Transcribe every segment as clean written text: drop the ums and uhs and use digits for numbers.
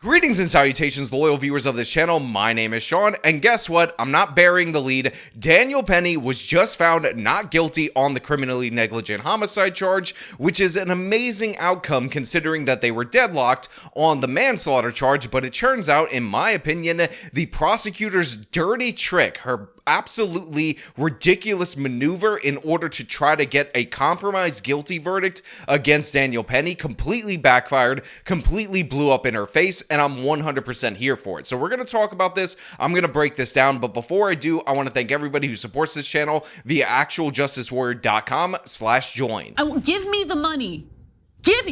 Greetings and salutations, loyal viewers of this channel. My name is Sean, and guess what? I'm not burying the lead. Daniel Penny was just found not guilty on the criminally negligent homicide charge, which is an amazing outcome considering that they were deadlocked on the manslaughter charge, but it turns out, in my opinion, the prosecutor's dirty trick, her absolutely ridiculous maneuver in order to try to get a compromised guilty verdict against Daniel Penny completely backfired, completely blew up in her face, and I'm 100% here for it. So we're going to talk about this. I'm going to break this down, but before I do, I want to thank everybody who supports this channel via actualjusticewarrior.com/join. Give me the money. Give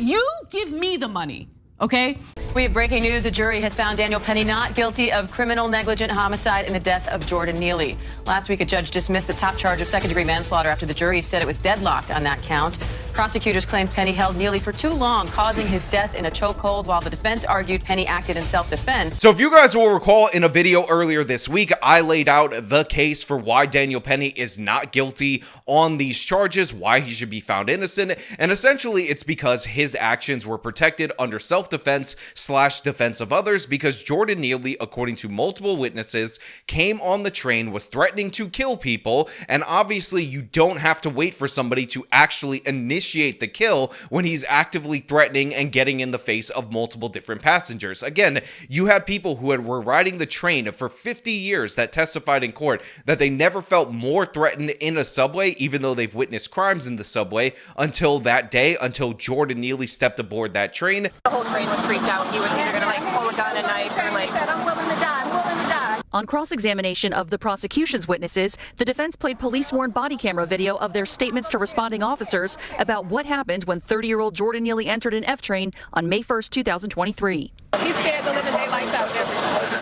me the money. Okay? We have breaking news. A jury has found Daniel Penny not guilty of criminal negligent homicide in the death of Jordan Neely. Last week, a judge dismissed the top charge of second-degree manslaughter after the jury said it was deadlocked on that count. Prosecutors claimed Penny held Neely for too long, causing his death in a chokehold, while the defense argued Penny acted in self-defense. So if you guys will recall, in a video earlier this week, I laid out the case for why Daniel Penny is not guilty on these charges, why he should be found innocent, and essentially it's because his actions were protected under self-defense/defense of others, because Jordan Neely, according to multiple witnesses, came on the train, was threatening to kill people, and obviously you don't have to wait for somebody to actually initiate the kill when he's actively threatening and getting in the face of multiple different passengers. Again, you had people who were riding the train for 50 years that testified in court that they never felt more threatened in a subway, even though they've witnessed crimes in the subway, until that day, until Jordan Neely stepped aboard that train. The whole train was freaked out. He was either gonna pull a gun, a knife, or said, I'm willing to die, I'm willing to die. On cross-examination of the prosecution's witnesses, the defense played police-sworn body camera video of their statements to responding officers about what happened when 30-year-old Jordan Neely entered an F train on May 1st, 2023. He's scared to live the daylights out there.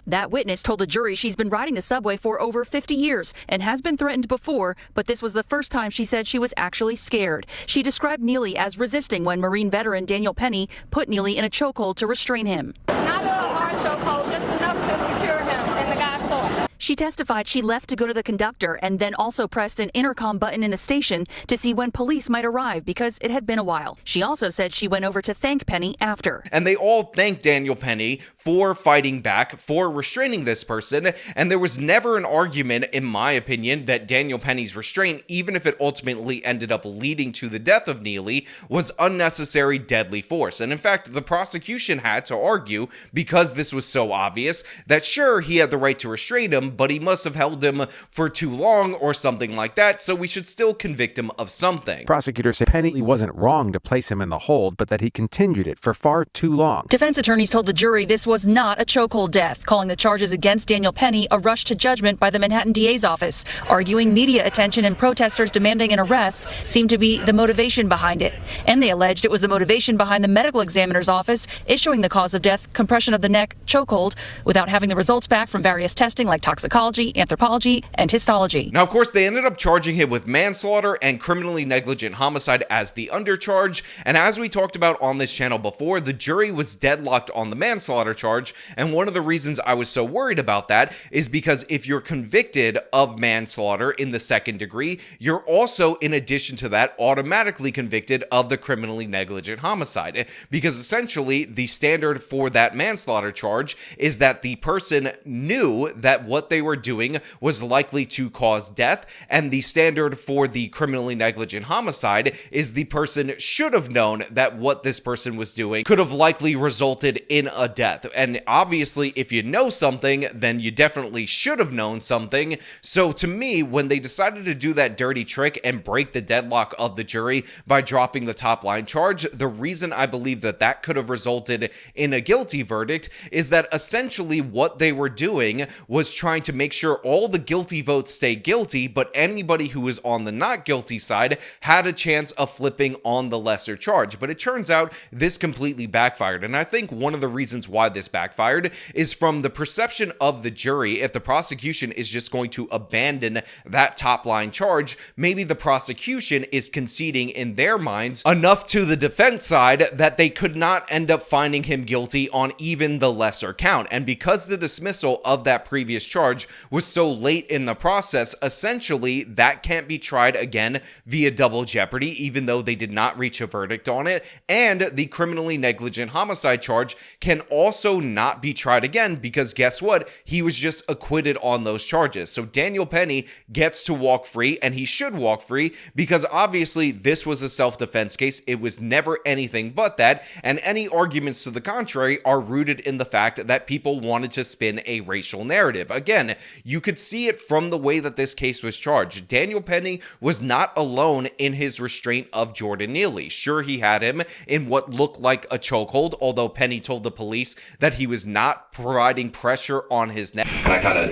That witness told the jury she's been riding the subway for over 50 years and has been threatened before, but this was the first time she said she was actually scared. She described Neely as resisting when Marine veteran Daniel Penny put Neely in a chokehold to restrain him. Not a hard chokehold, just enough to secure him in the guy's floor. She testified she left to go to the conductor and then also pressed an intercom button in the station to see when police might arrive because it had been a while. She also said she went over to thank Penny after. And they all thanked Daniel Penny for fighting back, for restraining this person, and there was never an argument, in my opinion, that Daniel Penny's restraint, even if it ultimately ended up leading to the death of Neely, was unnecessary deadly force. And in fact, the prosecution had to argue, because this was so obvious, that sure, he had the right to restrain him, but he must have held him for too long or something like that, so we should still convict him of something. Prosecutors say Penny wasn't wrong to place him in the hold, but that he continued it for far too long. Defense attorneys told the jury this was not a chokehold death, calling the charges against Daniel Penny a rush to judgment by the Manhattan DA's office, arguing media attention and protesters demanding an arrest seemed to be the motivation behind it. And they alleged it was the motivation behind the medical examiner's office issuing the cause of death, compression of the neck, chokehold, without having the results back from various testing like toxicology, anthropology, and histology. Now, of course, they ended up charging him with manslaughter and criminally negligent homicide as the undercharge, and as we talked about on this channel before, the jury was deadlocked on the manslaughter charge, and one of the reasons I was so worried about that is because if you're convicted of manslaughter in the second degree, you're also, in addition to that, automatically convicted of the criminally negligent homicide, because essentially the standard for that manslaughter charge is that the person knew that what they were doing was likely to cause death, and the standard for the criminally negligent homicide is the person should have known that what this person was doing could have likely resulted in a death. And obviously, if you know something, then you definitely should have known something. So to me, when they decided to do that dirty trick and break the deadlock of the jury by dropping the top line charge, the reason I believe that that could have resulted in a guilty verdict is that essentially what they were doing was trying to make sure all the guilty votes stay guilty, but anybody who was on the not guilty side had a chance of flipping on the lesser charge. But it turns out this completely backfired, and I think one of the reasons why this backfired is from the perception of the jury. If the prosecution is just going to abandon that top line charge, maybe the prosecution is conceding in their minds enough to the defense side that they could not end up finding him guilty on even the lesser count. And because the dismissal of that previous charge charge was so late in the process, essentially that can't be tried again via double jeopardy, even though they did not reach a verdict on it. And the criminally negligent homicide charge can also not be tried again because guess what? He was just acquitted on those charges. So Daniel Penny gets to walk free, and he should walk free because obviously this was a self-defense case. It was never anything but that, and any arguments to the contrary are rooted in the fact that people wanted to spin a racial narrative. Again, you could see it from the way that this case was charged. Daniel Penny was not alone in his restraint of Jordan Neely. Sure, he had him in what looked like a chokehold, although Penny told the police that he was not providing pressure on his neck. And I kind of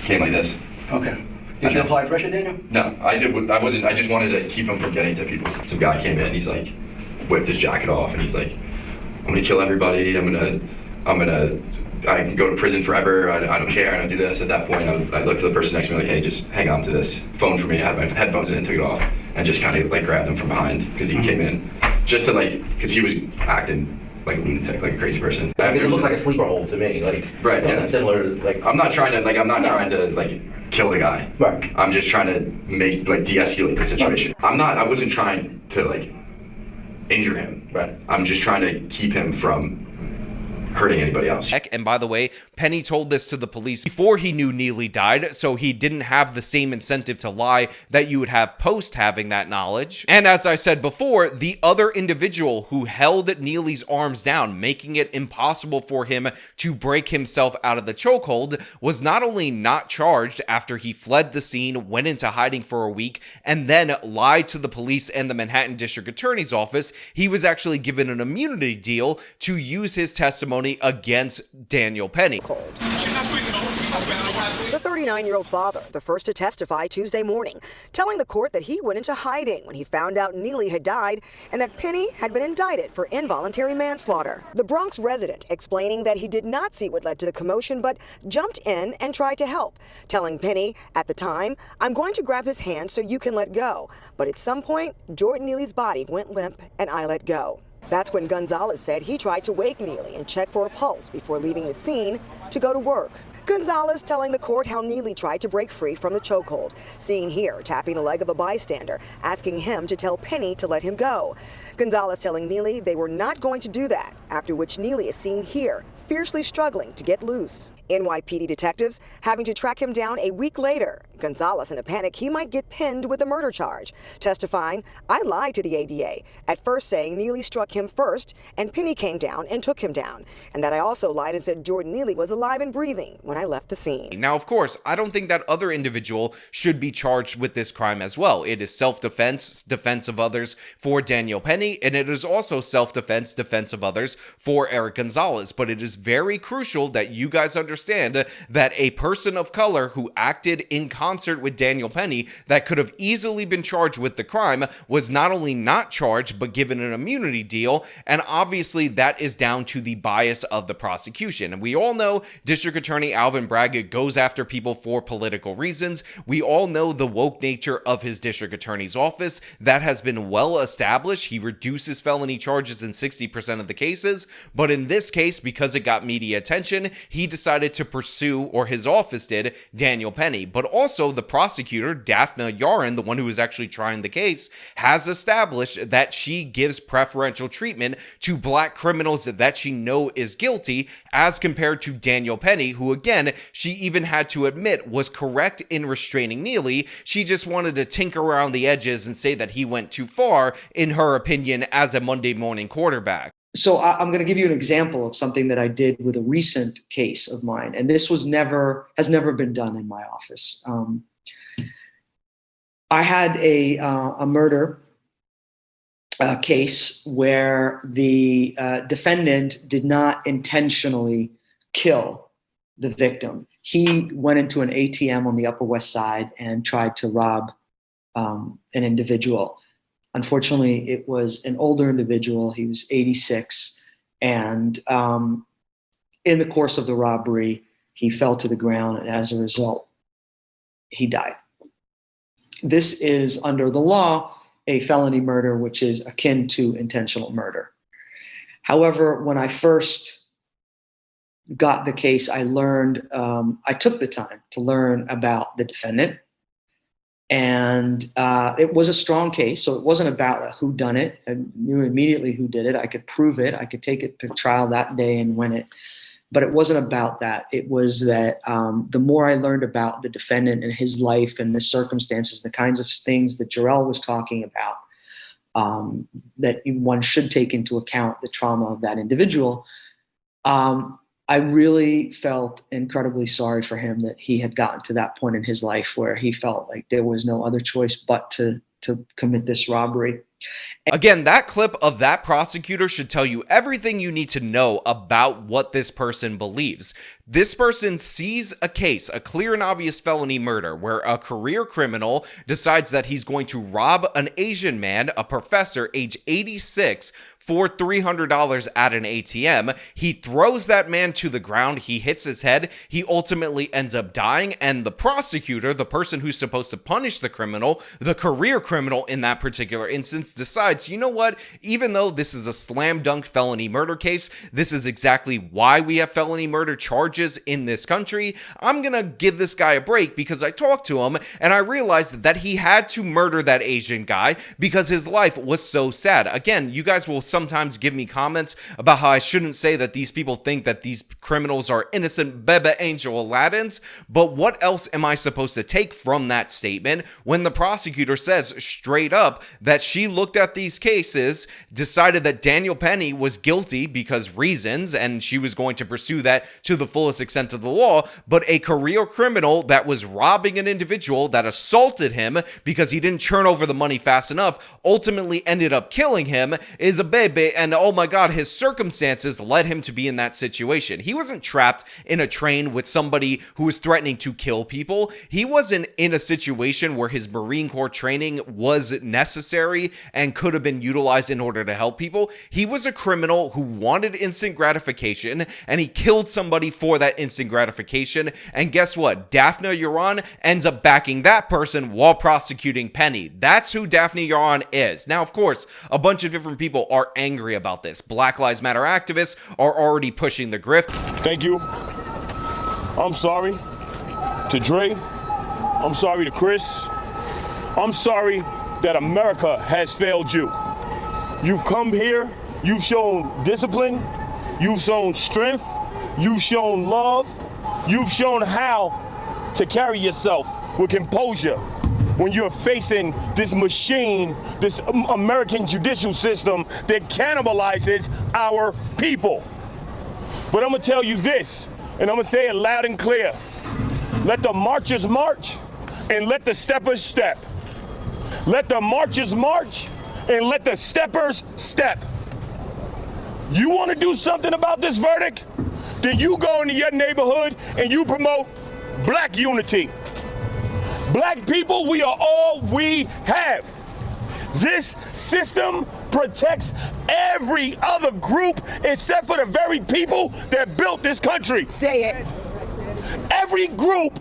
came like this. Okay. Did you apply pressure, Daniel? No, I wasn't. I just wanted to keep him from getting to people. Some guy came in. He's like, whipped his jacket off, and he's like, "I'm gonna kill everybody. I can go to prison forever. I don't care. I don't do this." At that point, I looked to the person next to me like, "Hey, just hang on to this phone for me." I had my headphones in and took it off, and just kind of like grabbed him from behind because he came in, just to because he was acting like a lunatic, like a crazy person. Because it looks like a sleeper hold to me, right, something yeah. similar. Like I'm not trying to kill the guy. Right. I'm just trying to de-escalate the situation. I wasn't trying to injure him. Right. I'm just trying to keep him from hurting anybody else. And by the way, Penny told this to the police before he knew Neely died, so he didn't have the same incentive to lie that you would have post having that knowledge. And as I said before, the other individual who held Neely's arms down, making it impossible for him to break himself out of the chokehold, was not only not charged after he fled the scene, went into hiding for a week, and then lied to the police and the Manhattan District Attorney's Office, he was actually given an immunity deal to use his testimony against Daniel Penny. The 39-year-old father, the first to testify Tuesday morning, telling the court that he went into hiding when he found out Neely had died and that Penny had been indicted for involuntary manslaughter. The Bronx resident explaining that he did not see what led to the commotion but jumped in and tried to help, telling Penny, at the time, "I'm going to grab his hand so you can let go. But at some point, Jordan Neely's body went limp and I let go." That's when Gonzalez said he tried to wake Neely and check for a pulse before leaving the scene to go to work. Gonzalez telling the court how Neely tried to break free from the chokehold, seen here tapping the leg of a bystander, asking him to tell Penny to let him go. Gonzalez telling Neely they were not going to do that, after which Neely is seen here, fiercely struggling to get loose. NYPD detectives having to track him down a week later. Gonzalez in a panic he might get pinned with a murder charge, testifying, "I lied to the ADA, at first saying Neely struck him first and Penny came down and took him down, and that I also lied and said Jordan Neely was alive and breathing when I left the scene." Now, of course, I don't think that other individual should be charged with this crime as well. It is self-defense, defense of others for Daniel Penny, and it is also self-defense, defense of others for Eric Gonzalez. But it is very crucial that you guys understand that a person of color who acted in concert with Daniel Penny that could have easily been charged with the crime was not only not charged but given an immunity deal, and obviously that is down to the bias of the prosecution. And we all know District Attorney Alvin Bragg goes after people for political reasons. We all know the woke nature of his district attorney's office. That has been well established. He reduces felony charges in 60% of the cases, but in this case, because it got media attention, he decided to pursue, or his office did, Daniel Penny. But also the prosecutor, Daphne Yarin, the one who is actually trying the case, has established that she gives preferential treatment to black criminals that she know is guilty as compared to Daniel Penny, who again, she even had to admit was correct in restraining Neely. She just wanted to tinker around the edges and say that he went too far, in her opinion, as a Monday morning quarterback. So I'm going to give you an example of something that I did with a recent case of mine, and this has never been done in my office. I had a murder case where the defendant did not intentionally kill the victim. He went into an ATM on the Upper West Side and tried to rob an individual. Unfortunately, it was an older individual. He was 86. And in the course of the robbery, he fell to the ground. And as a result, he died. This is, under the law, a felony murder, which is akin to intentional murder. However, when I first got the case, I learned, I took the time to learn about the defendant. And it was a strong case. So it wasn't about a whodunit. I knew immediately who did it. I could prove it. I could take it to trial that day and win it. But it wasn't about that. It was that the more I learned about the defendant and his life and the circumstances, the kinds of things that Jarrell was talking about, that one should take into account the trauma of that individual, I really felt incredibly sorry for him that he had gotten to that point in his life where he felt like there was no other choice but to commit this robbery. Again, that clip of that prosecutor should tell you everything you need to know about what this person believes. This person sees a case, a clear and obvious felony murder, where a career criminal decides that he's going to rob an Asian man, a professor, age 86, for $300 at an ATM. He throws that man to the ground. He hits his head. He ultimately ends up dying. And the prosecutor, the person who's supposed to punish the criminal, the career criminal in that particular instance, decides, you know what? Even though this is a slam dunk felony murder case, this is exactly why we have felony murder charges in this country. I'm going to give this guy a break because I talked to him and I realized that he had to murder that Asian guy because his life was so sad. Again, you guys will sometimes give me comments about how I shouldn't say that these people think that these criminals are innocent Bebe Angel Aladdins, but what else am I supposed to take from that statement when the prosecutor says straight up that she looked at these cases, decided that Daniel Penny was guilty because reasons, and she was going to pursue that to the fullest extent of the law, but a career criminal that was robbing an individual that assaulted him because he didn't turn over the money fast enough, ultimately ended up killing him, is a baby, and oh my god, his circumstances led him to be in that situation. He wasn't trapped in a train with somebody who was threatening to kill people. He wasn't in a situation where his Marine Corps training was necessary and could have been utilized in order to help people. He was a criminal who wanted instant gratification, and he killed somebody for that instant gratification. And guess what? Daphne Yaron ends up backing that person while prosecuting Penny. That's who Daphne Yaron is. Now, of course, a bunch of different people are angry about this. Black Lives Matter activists are already pushing the grift. Thank you. I'm sorry to Dre. I'm sorry to Chris. I'm sorry that America has failed you. You've come here, you've shown discipline, you've shown strength, you've shown love, you've shown how to carry yourself with composure when you're facing this machine, this American judicial system that cannibalizes our people. But I'm gonna tell you this, and I'm gonna say it loud and clear. Let the marchers march and let the steppers step. Let the marchers march and let the steppers step. You want to do something about this verdict? Then you go into your neighborhood and you promote black unity. Black people, we are all we have. This system protects every other group except for the very people that built this country. Say it. Every group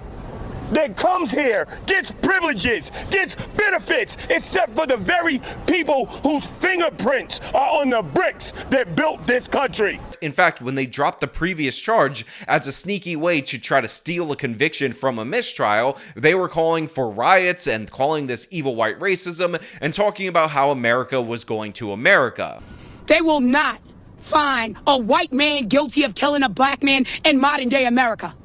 that comes here gets privileges, gets benefits, except for the very people whose fingerprints are on the bricks that built this country. In fact, when they dropped the previous charge as a sneaky way to try to steal a conviction from a mistrial, they were calling for riots and calling this evil white racism and talking about how America was going to America. They will not find a white man guilty of killing a black man in modern day America.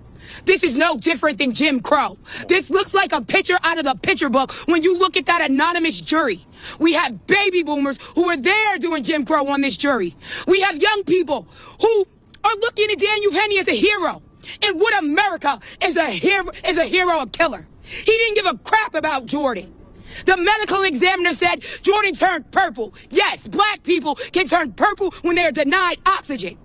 This is no different than Jim Crow. This looks like a picture out of the picture book when you look at that anonymous jury. We have baby boomers who were there doing Jim Crow on this jury. We have young people who are looking at Daniel Penny as a hero. And what America is a hero, a killer. He didn't give a crap about Jordan. The medical examiner said Jordan turned purple. Yes, black people can turn purple when they're denied oxygen.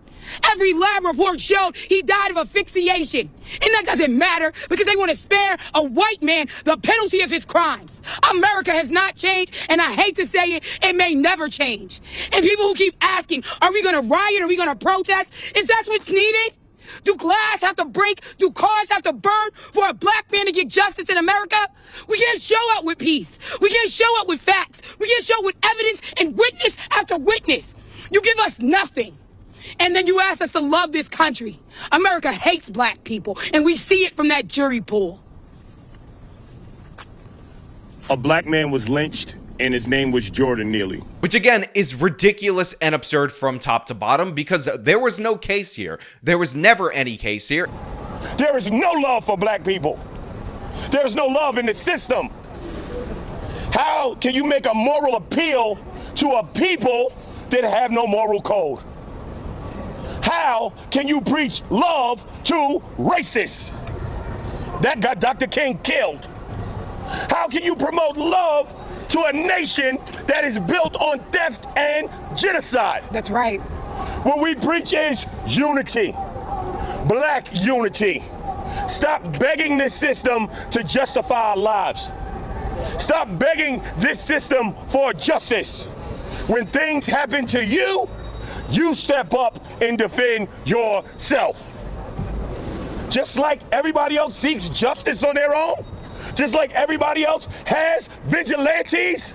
Every lab report showed he died of asphyxiation. And that doesn't matter because they want to spare a white man the penalty of his crimes. America has not changed, and I hate to say it, it may never change. And people who keep asking, are we going to riot? Are we going to protest? Is that what's needed? Do glass have to break? Do cars have to burn for a black man to get justice in America? We can't show up with peace. We can't show up with facts. We can't show up with evidence and witness after witness. You give us nothing. And then you ask us to love this country. America hates black people, and we see it from that jury pool. A black man was lynched, and his name was Jordan Neely. Which again is ridiculous and absurd from top to bottom, because there was no case here. There was never any case here. There is no love for black people. There is no love in the system. How can you make a moral appeal to a people that have no moral code? How can you preach love to racists? That got Dr. King killed. How can you promote love to a nation that is built on theft and genocide? That's right. What we preach is unity, black unity. Stop begging this system to justify our lives. Stop begging this system for justice. When things happen to you, you step up and defend yourself. Just like everybody else seeks justice on their own, just like everybody else has vigilantes,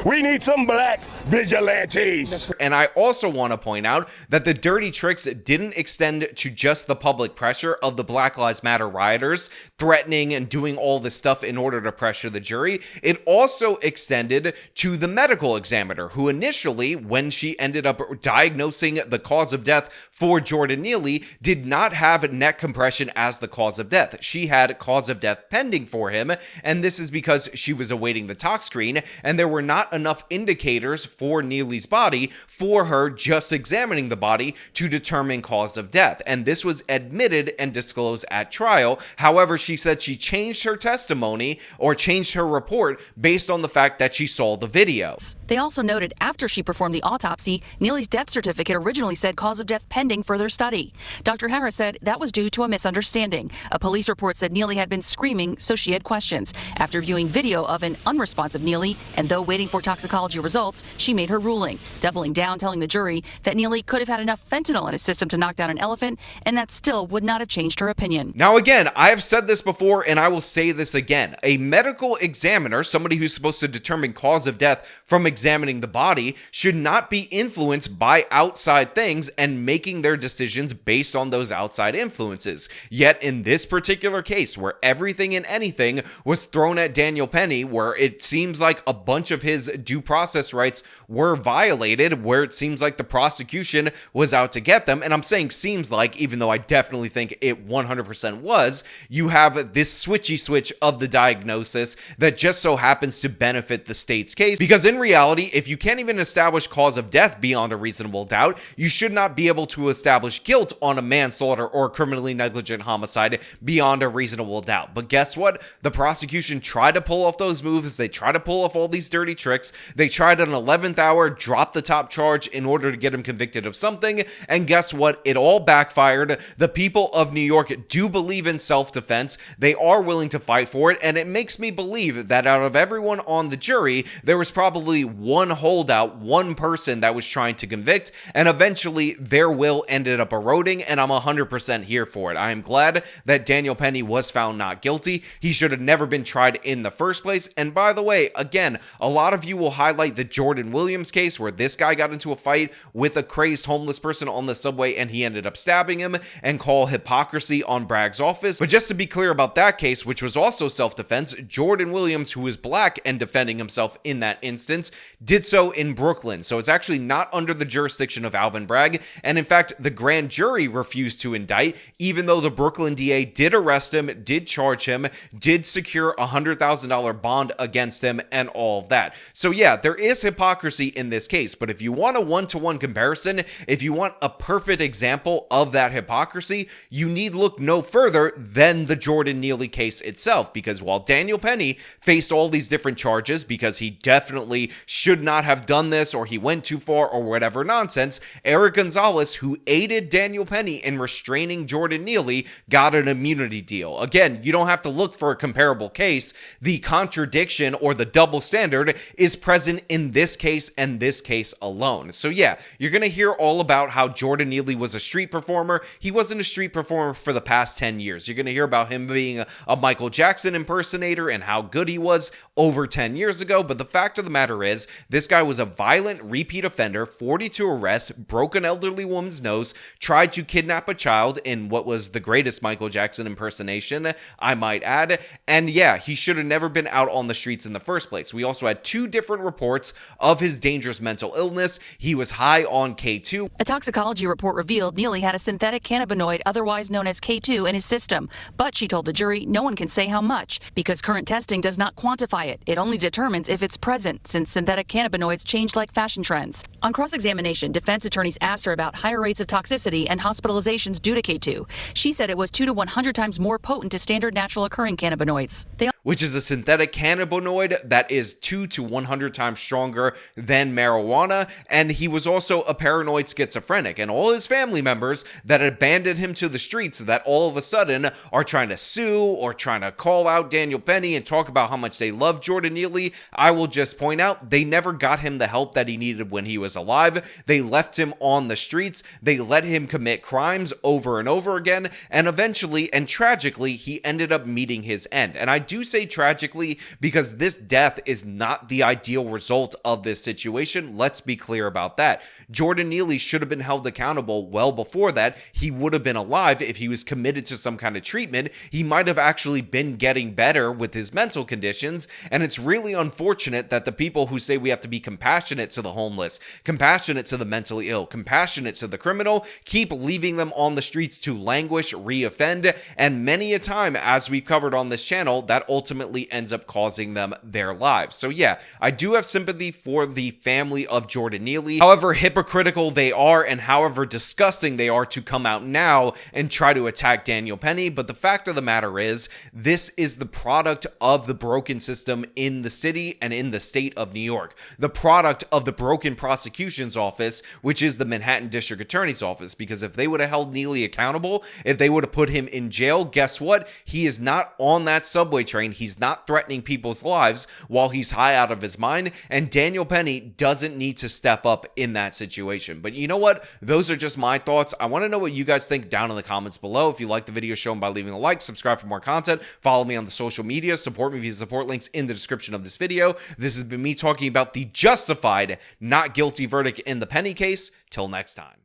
we need some black vigilantes. And I also want to point out that the dirty tricks didn't extend to just the public pressure of the Black Lives Matter rioters threatening and doing all this stuff in order to pressure the jury. It also extended to the medical examiner, who initially, when she ended up diagnosing the cause of death for Jordan Neely, did not have neck compression as the cause of death. She had cause of death pending for him, and this is because she was awaiting the tox screen, and there were not enough indicators for Neely's body for her just examining the body to determine cause of death. And this was admitted and disclosed at trial. However, she said she changed her testimony or changed her report based on the fact that she saw the video. They also noted after she performed the autopsy, Neely's death certificate originally said cause of death pending further study. Dr. Harris said that was due to a misunderstanding. A police report said Neely had been screaming, so she had questions. After viewing video of an unresponsive Neely, and though waiting for toxicology results, she made her ruling, doubling down, telling the jury that Neely could have had enough fentanyl in his system to knock down an elephant, and that still would not have changed her opinion. Now again, I have said this before and I will say this again. A medical examiner, somebody who's supposed to determine cause of death from examining the body, should not be influenced by outside things and making their decisions based on those outside influences. Yet in this particular case, where everything and anything was thrown at Daniel Penny, where it seems like a bunch of his due process rights were violated, where it seems like the prosecution was out to get them, and I'm saying seems like, even though I definitely think it 100% was, you have this switchy switch of the diagnosis that just so happens to benefit the state's case, because in reality, if you can't even establish cause of death beyond a reasonable doubt, you should not be able to establish guilt on a manslaughter or criminally negligent homicide beyond a reasonable doubt. But guess what? The prosecution tried to pull off those moves. They tried to pull off all these dirty tricks. They tried an 11th hour, drop the top charge in order to get him convicted of something, and guess what? It all backfired. The people of New York do believe in self-defense. They are willing to fight for it, and it makes me believe that out of everyone on the jury, there was probably one holdout, one person that was trying to convict, and eventually their will ended up eroding, and I'm 100% here for it. I am glad that Daniel Penny was found not guilty. He should have never been tried in the first place. And by the way, again, a lot of you will highlight the Jordan Williams case where this guy got into a fight with a crazed homeless person on the subway and he ended up stabbing him, and call hypocrisy on Bragg's office. But just to be clear about that case, which was also self-defense, Jordan Williams, who is black and defending himself in that instance, did so in Brooklyn. So it's actually not under the jurisdiction of Alvin Bragg. And in fact, the grand jury refused to indict, even though the Brooklyn DA did arrest him, did charge him, did secure a $100,000 bond against him, and all of that. So yeah, there is hypocrisy in this case, but if you want a one-to-one comparison, if you want a perfect example of that hypocrisy, you need look no further than the Jordan Neely case itself, because while Daniel Penny faced all these different charges because he definitely should not have done this, or he went too far, or whatever nonsense, Eric Gonzalez, who aided Daniel Penny in restraining Jordan Neely, got an immunity deal. Again, you don't have to look for a comparable case. The contradiction or the double standard is present in this case case and this case alone. So yeah, you're going to hear all about how Jordan Neely was a street performer. He wasn't a street performer for the past 10 years. You're going to hear about him being a Michael Jackson impersonator and how good he was over 10 years ago. But the fact of the matter is, this guy was a violent repeat offender, 42 arrests, broke an elderly woman's nose, tried to kidnap a child in what was the greatest Michael Jackson impersonation, I might add. And yeah, he should have never been out on the streets in the first place. We also had 2 different reports of his dangerous mental illness. He was high on K2. A toxicology report revealed Neely had a synthetic cannabinoid, otherwise known as K2, in his system. But she told the jury no one can say how much, because current testing does not quantify it. It only determines if it's present, since synthetic cannabinoids change like fashion trends. On cross-examination, defense attorneys asked her about higher rates of toxicity and hospitalizations due to K2. She said it was 2 to 100 times more potent to standard natural occurring cannabinoids. Which is a synthetic cannabinoid that is 2 to 100 times stronger than marijuana. And he was also a paranoid schizophrenic, and all his family members that abandoned him to the streets that all of a sudden are trying to sue or trying to call out Daniel Penny and talk about how much they love Jordan Neely. I will just point out, they never got him the help that he needed when he was alive. They left him on the streets. They let him commit crimes over and over again. And eventually and tragically, he ended up meeting his end. And I do say tragically because this death is not the ideal result of this situation. Let's be clear about that. Jordan Neely should have been held accountable well before that. He would have been alive if he was committed to some kind of treatment. He might have actually been getting better with his mental conditions. And it's really unfortunate that the people who say we have to be compassionate to the homeless, compassionate to the mentally ill, compassionate to the criminal, keep leaving them on the streets to languish, re-offend, and many a time, as we've covered on this channel, that ultimately ends up causing them their lives. So yeah, I do have sympathy for the family of Jordan Neely. However hypocritical they are and however disgusting they are to come out now and try to attack Daniel Penny, but the fact of the matter is, this is the product of the broken system in the city and in the state of New York. The product of the broken prosecution's office, which is the Manhattan District Attorney's office, because if they would have held Neely accountable, if they would have put him in jail, guess what? He is not on that subway train. He's not threatening people's lives while he's high out of his mind, and Daniel Penny doesn't need to step up in that situation. But you know what? Those are just my thoughts. I want to know what you guys think down in the comments below. If you like the video, show them by leaving a like, subscribe for more content, follow me on the social media, support me via support links in the description of this video. This has been me talking about the justified, not guilty verdict in the Penny case. Till next time.